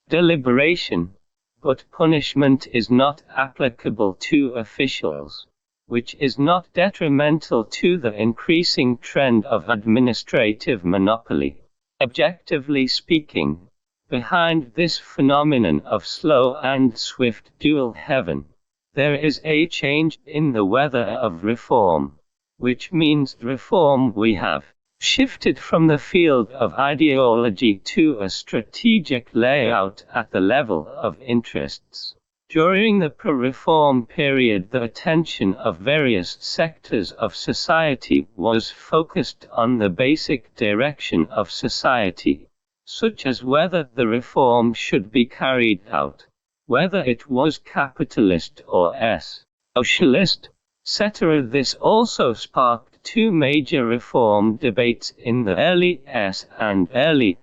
deliberation, but punishment is not applicable to officials, which is not detrimental to the increasing trend of administrative monopoly. Objectively speaking, behind this phenomenon of slow and swift dual heaven, there is a change in the weather of reform, which means reform we have shifted from the field of ideology to a strategic layout at the level of interests. During the pro-reform period, the attention of various sectors of society was focused on the basic direction of society, such as whether the reform should be carried out, whether it was capitalist or socialist, etc. This also sparked two major reform debates in the early and early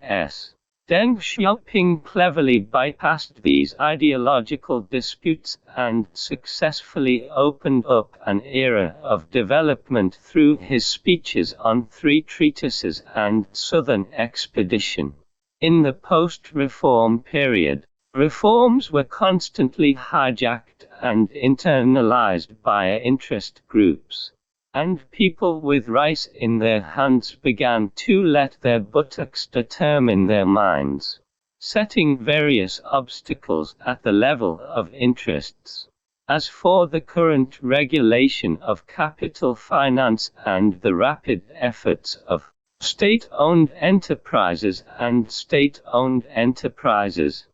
Deng Xiaoping cleverly bypassed these ideological disputes and successfully opened up an era of development through his speeches on 3 treatises and Southern Expedition. In the post-reform period, reforms were constantly hijacked and internalized by interest groups, and people with rice in their hands began to let their buttocks determine their minds, setting various obstacles at the level of interests. As for the current regulation of capital finance and the rapid efforts of state-owned enterprises and state-owned enterprises,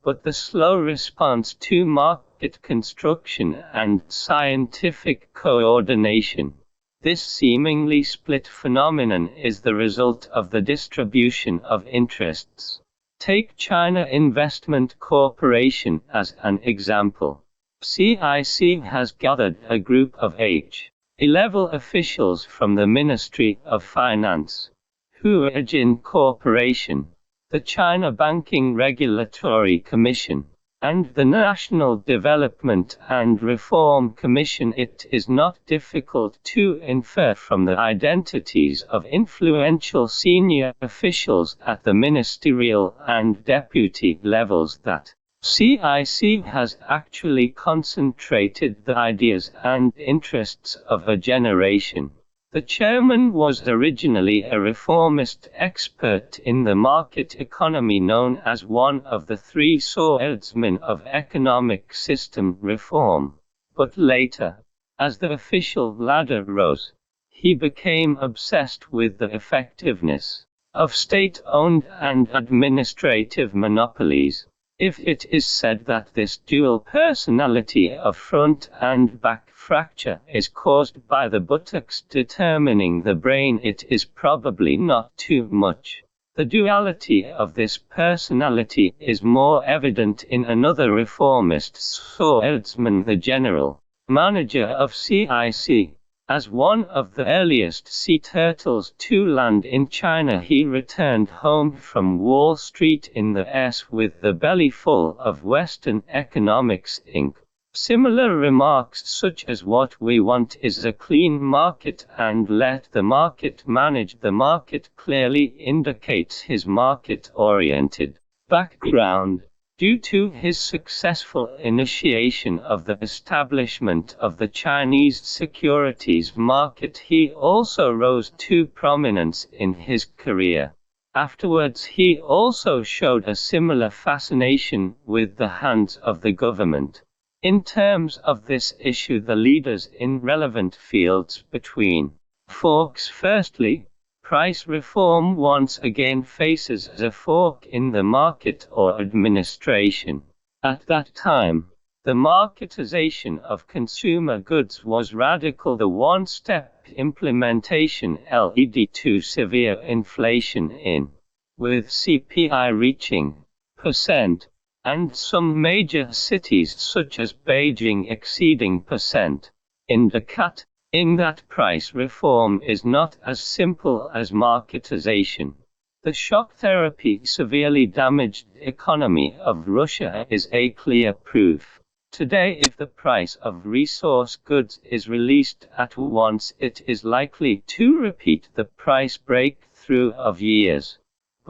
but the slow response to market construction and scientific coordination, this seemingly split phenomenon is the result of the distribution of interests. Take China Investment Corporation as an example. CIC has gathered a group of high-level officials from the Ministry of Finance, Huajin Corporation, the China Banking Regulatory Commission, and the National Development and Reform Commission. It is not difficult to infer from the identities of influential senior officials at the ministerial and deputy levels that CIC has actually concentrated the ideas and interests of a generation. The chairman was originally a reformist expert in the market economy known as one of the 3 swordsmen of economic system reform. But later, as the official ladder rose, he became obsessed with the effectiveness of state-owned and administrative monopolies. If it is said that this dual personality of front and back fracture is caused by the buttocks determining the brain, it is probably not too much. The duality of this personality is more evident in another reformist swordsman, the general manager of CIC. As one of the earliest sea turtles to land in China, he returned home from Wall Street in the with the belly full of Western economics Inc. Similar remarks such as "what we want is a clean market and let the market manage the market" clearly indicates his market-oriented background. Due to his successful initiation of the establishment of the Chinese securities market, he also rose to prominence in his career. Afterwards, he also showed a similar fascination with the hands of the government. In terms of this issue, the leaders in relevant fields between forks. Firstly, price reform once again faces a fork in the market or administration. At that time, the marketization of consumer goods was radical. The one-step implementation led to severe inflation with CPI reaching %, and some major cities such as Beijing exceeding % indicat. In that price reform is not as simple as marketization. The shock therapy severely damaged economy of Russia is a clear proof. Today, if the price of resource goods is released at once, it is likely to repeat the price breakthrough of years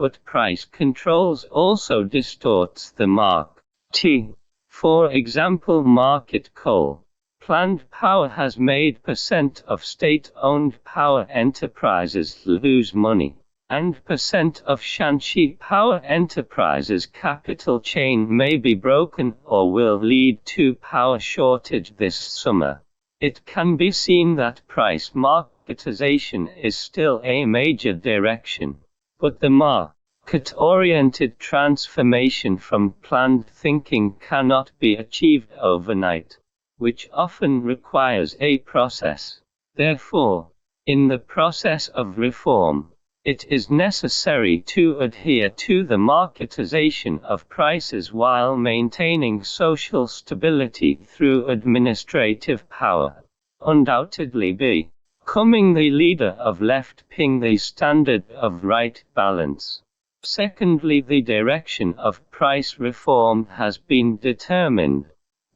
but price controls also distorts the market. For example, market coal plant power has made percent of state-owned power enterprises lose money, and percent of Shanxi power enterprises capital chain may be broken or will lead to power shortage this summer. It can be seen that price marketization is still a major direction, but the market-oriented transformation from planned thinking cannot be achieved overnight, which often requires a process. Therefore, in the process of reform, it is necessary to adhere to the marketization of prices while maintaining social stability through administrative power. Undoubtedly, becoming the leader of left being the standard of right balance. Secondly, the direction of price reform has been determined,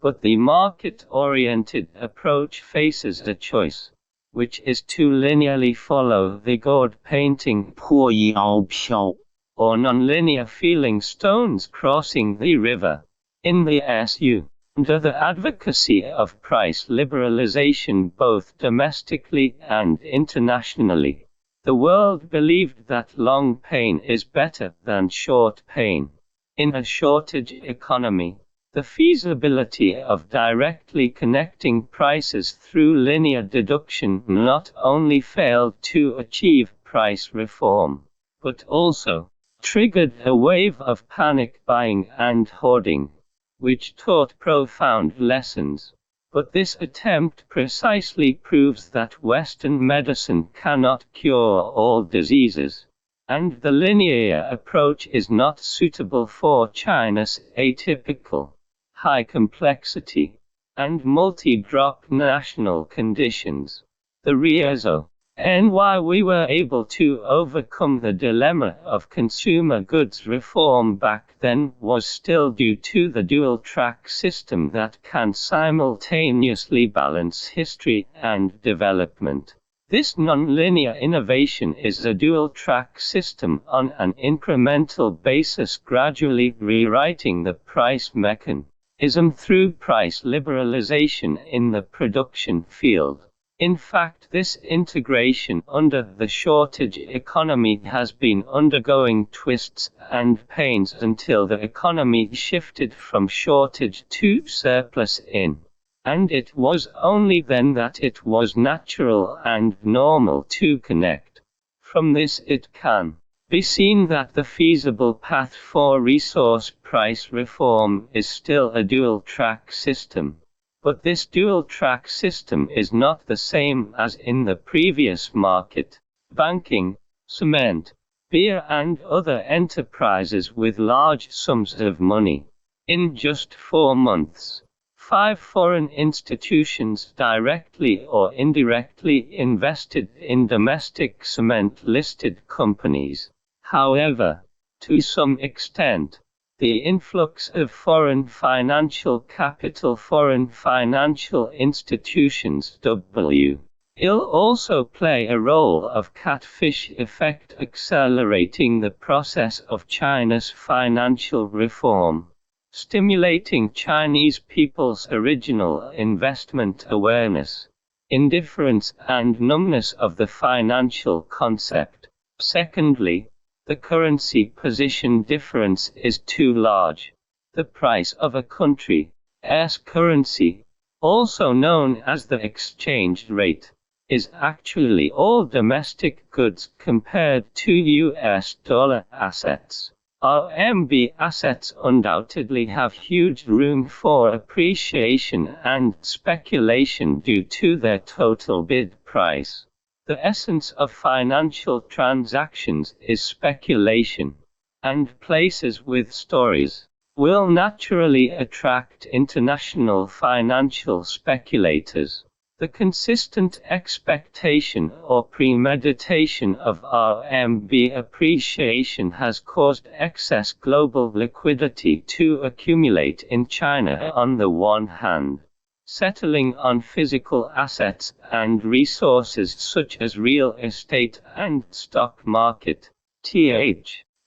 but the market-oriented approach faces a choice, which is to linearly follow the god painting or non-linear feeling stones crossing the river. In the SU, under the advocacy of price liberalization both domestically and internationally, the world believed that long pain is better than short pain. In a shortage economy, the feasibility of directly connecting prices through linear deduction not only failed to achieve price reform, but also triggered a wave of panic buying and hoarding, which taught profound lessons. But this attempt precisely proves that Western medicine cannot cure all diseases, and the linear approach is not suitable for China's atypical, high complexity, and multi-drop national conditions. The reason why we were able to overcome the dilemma of consumer goods reform back then was still due to the dual-track system that can simultaneously balance history and development. This non-linear innovation is a dual-track system on an incremental basis, gradually rewriting the price mechanism through price liberalization in the production field. In fact, this integration under the shortage economy has been undergoing twists and pains until the economy shifted from shortage to surplus and it was only then that it was natural and normal to connect. From this it can be seen that the feasible path for resource price reform is still a dual-track system. But this dual-track system is not the same as in the previous market. Banking, cement, beer and other enterprises with large sums of money. In just 4 months, 5 foreign institutions directly or indirectly invested in domestic cement-listed companies. However, to some extent, the influx of foreign financial capital, foreign financial institutions will also play a role of catfish effect, accelerating the process of China's financial reform, stimulating Chinese people's original investment awareness, indifference and numbness of the financial concept. Secondly, the currency position difference is too large. The price of a country's currency, also known as the exchange rate, is actually all domestic goods compared to US dollar assets. RMB assets undoubtedly have huge room for appreciation and speculation due to their total bid price. The essence of financial transactions is speculation, and places with stories will naturally attract international financial speculators. The consistent expectation or premeditation of RMB appreciation has caused excess global liquidity to accumulate in China on the one hand, settling on physical assets and resources such as real estate and stock market,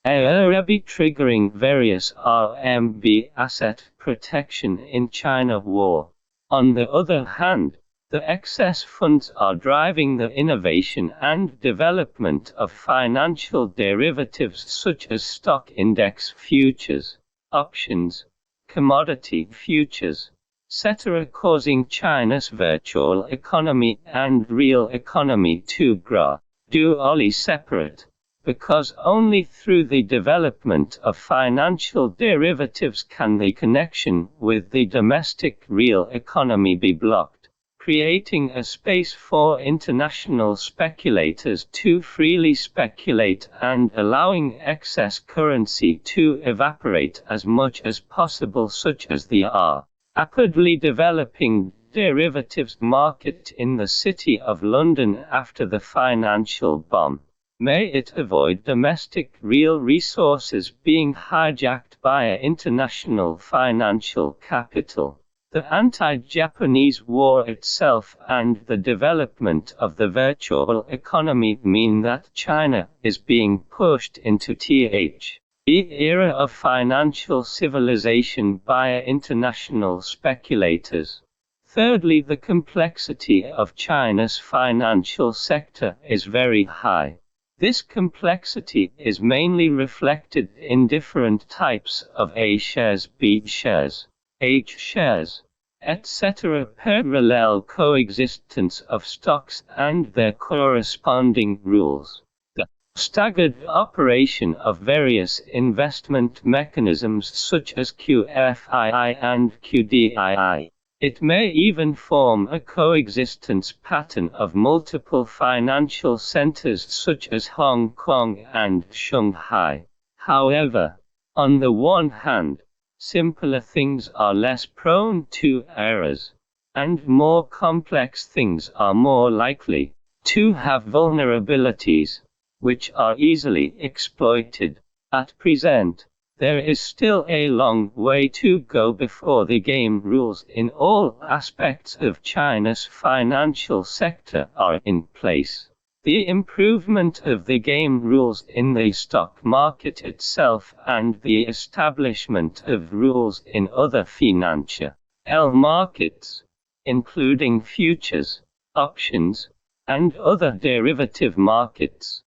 Arabi triggering various RMB asset protection in China war. On the other hand, the excess funds are driving the innovation and development of financial derivatives such as stock index futures, options, commodity futures, etc., causing China's virtual economy and real economy to grow dually separate, because only through the development of financial derivatives can the connection with the domestic real economy be blocked, creating a space for international speculators to freely speculate and allowing excess currency to evaporate as much as possible, such as the rapidly developing derivatives market in the City of London after the financial bomb. May it avoid domestic real resources being hijacked by international financial capital. The anti-Japanese war itself and the development of the virtual economy mean that China is being pushed into the era of financial civilization by international speculators. Thirdly, the complexity of China's financial sector is very high. This complexity is mainly reflected in different types of A shares, B shares, H shares, etc. Parallel coexistence of stocks and their corresponding rules. The staggered operation of various investment mechanisms such as QFII and QDII. It may even form a coexistence pattern of multiple financial centers such as Hong Kong and Shanghai. However, on the one hand, simpler things are less prone to errors, and more complex things are more likely to have vulnerabilities, which are easily exploited. At present, there is still a long way to go before the game rules in all aspects of China's financial sector are in place. The improvement of the game rules in the stock market itself and the establishment of rules in other financial markets, including futures, options, and other derivative markets.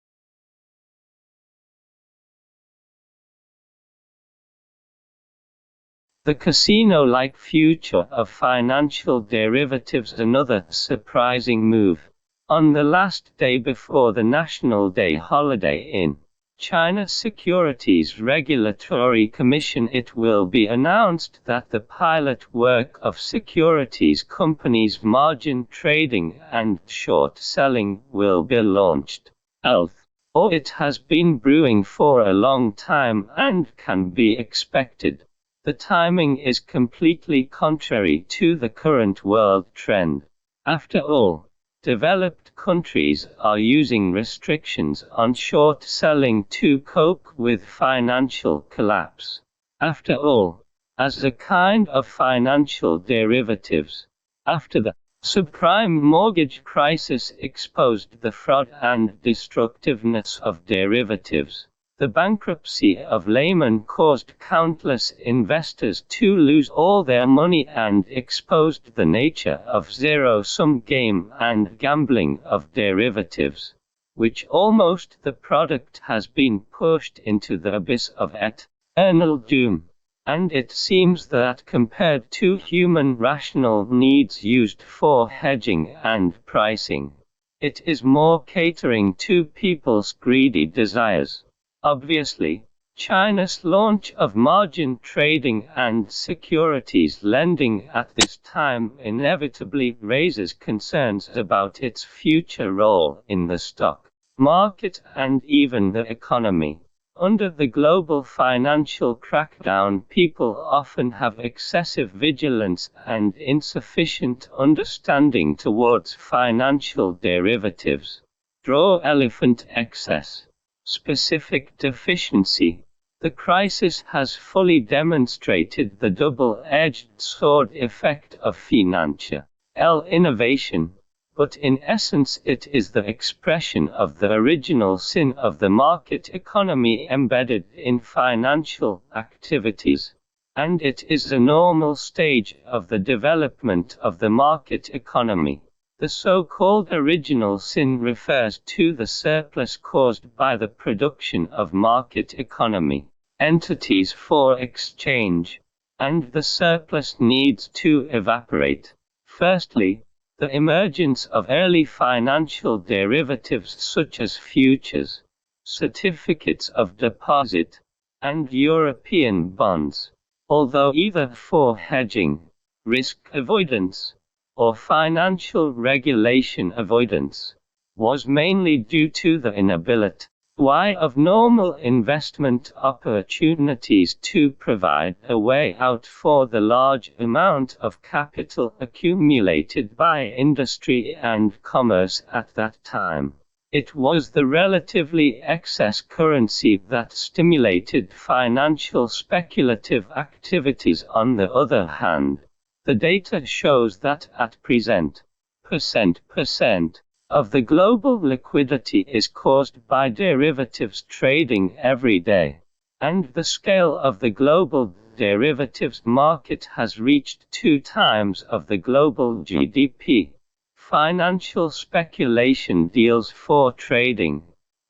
The casino-like future of financial derivatives. Another surprising move. On the last day before the National Day holiday in China Securities Regulatory Commission, it will be announced that the pilot work of securities companies' margin trading and short selling will be launched. Or it has been brewing for a long time and can be expected. The timing is completely contrary to the current world trend. After all, developed countries are using restrictions on short selling to cope with financial collapse. After all, as a kind of financial derivatives, after the subprime mortgage crisis exposed the fraud and destructiveness of derivatives, the bankruptcy of Lehman caused countless investors to lose all their money and exposed the nature of zero-sum game and gambling of derivatives, which almost the product has been pushed into the abyss of eternal doom. And it seems that compared to human rational needs used for hedging and pricing, it is more catering to people's greedy desires. Obviously, China's launch of margin trading and securities lending at this time inevitably raises concerns about its future role in the stock market and even the economy. Under the global financial crackdown, people often have excessive vigilance and insufficient understanding towards financial derivatives. Draw elephant excess. Specific deficiency. The crisis has fully demonstrated the double-edged sword effect of financial innovation, but in essence it is the expression of the original sin of the market economy embedded in financial activities, and it is a normal stage of the development of the market economy. The so-called original sin refers to the surplus caused by the production of market economy entities for exchange, and the surplus needs to evaporate. Firstly, the emergence of early financial derivatives such as futures, certificates of deposit, and European bonds, although either for hedging, risk avoidance, or financial regulation avoidance, was mainly due to the inability of normal investment opportunities to provide a way out for the large amount of capital accumulated by industry and commerce at that time. It was the relatively excess currency that stimulated financial speculative activities. On the other hand, the data shows that at present, percent of the global liquidity is caused by derivatives trading every day, and the scale of the global derivatives market has reached 2 times of the global GDP. Financial speculation deals for trading,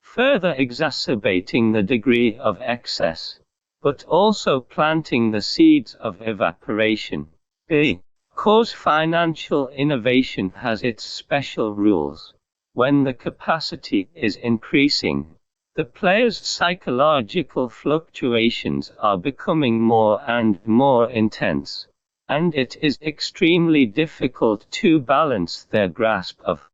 further exacerbating the degree of excess, but also planting the seeds of evaporation. Because financial innovation has its special rules. When the capacity is increasing, the player's psychological fluctuations are becoming more and more intense, and it is extremely difficult to balance their grasp of